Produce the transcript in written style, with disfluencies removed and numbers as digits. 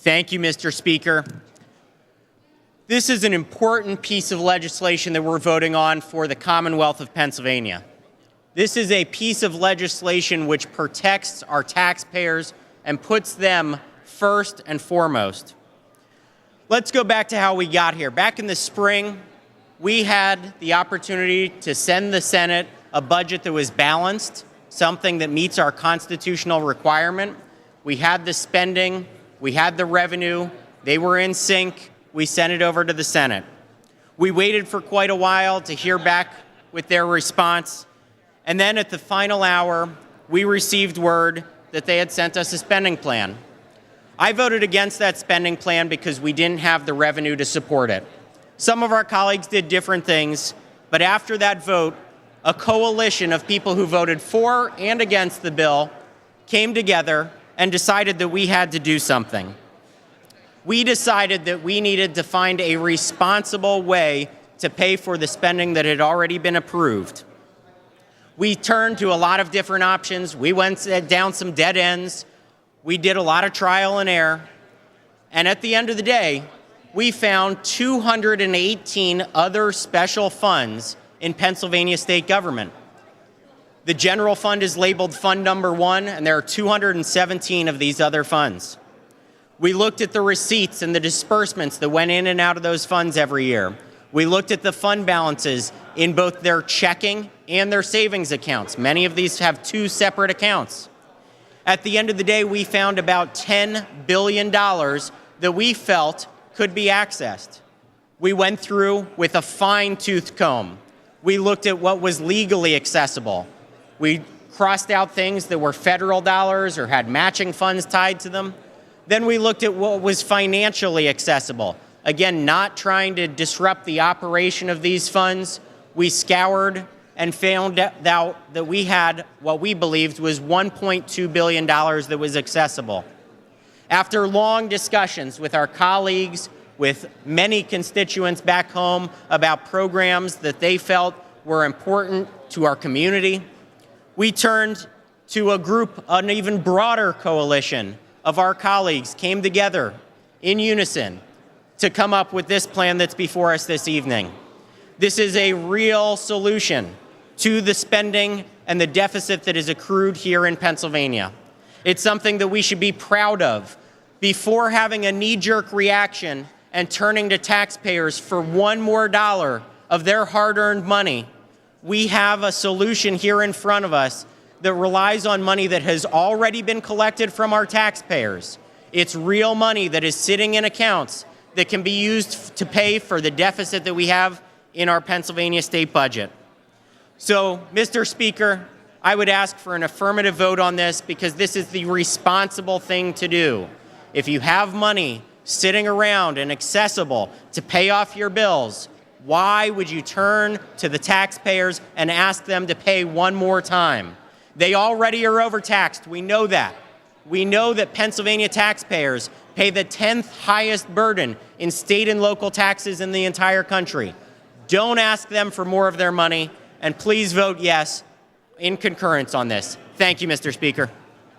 Thank you, Mr. Speaker. This is an important piece of legislation that we're voting on for the Commonwealth of Pennsylvania. This is a piece of legislation which protects our taxpayers and puts them first and foremost. Let's go back to how we got here. Back in the spring, we had the opportunity to send the Senate a budget that was balanced, something that meets our constitutional requirement. We had the spending, we had the revenue, they were in sync. We sent it over to the Senate. We waited for quite a while to hear back with their response. And then at the final hour, we received word that they had sent us a spending plan. I voted against that spending plan because we didn't have the revenue to support it. Some of our colleagues did different things, but after that vote, a coalition of people who voted for and against the bill came together and decided that we had to do something. We decided that we needed to find a responsible way to pay for the spending that had already been approved. We turned to a lot of different options. We went down some dead ends. We did a lot of trial and error. And at the end of the day, we found 218 other special funds in Pennsylvania state government. The general fund is labeled Fund Number 1, and there are 217 of these other funds. We looked at the receipts and the disbursements that went in and out of those funds every year. We looked at the fund balances in both their checking and their savings accounts. Many of these have two separate accounts. At the end of the day, we found about $10 billion that we felt could be accessed. We went through with a fine-tooth comb. We looked at what was legally accessible. We crossed out things that were federal dollars or had matching funds tied to them. Then we looked at what was financially accessible. Again, not trying to disrupt the operation of these funds. We scoured and found out that we had what we believed was $1.2 billion that was accessible. After long discussions with our colleagues, with many constituents back home about programs that they felt were important to our community, we turned to a group, an even broader coalition of our colleagues came together in unison to come up with this plan that's before us this evening. This is a real solution to the spending and the deficit that is accrued here in Pennsylvania. It's something that we should be proud of. Before having a knee-jerk reaction and turning to taxpayers for one more dollar of their hard-earned money, we have a solution here in front of us that relies on money that has already been collected from our taxpayers. It's real money that is sitting in accounts that can be used to pay for the deficit that we have in our Pennsylvania state budget. So, Mr. Speaker, I would ask for an affirmative vote on this because this is the responsible thing to do. If you have money sitting around and accessible to pay off your bills, why would you turn to the taxpayers and ask them to pay one more time? They already are overtaxed. We know that. We know that Pennsylvania taxpayers pay the 10th highest burden in state and local taxes in the entire country. Don't ask them for more of their money, and please vote yes in concurrence on this. Thank you, Mr. Speaker.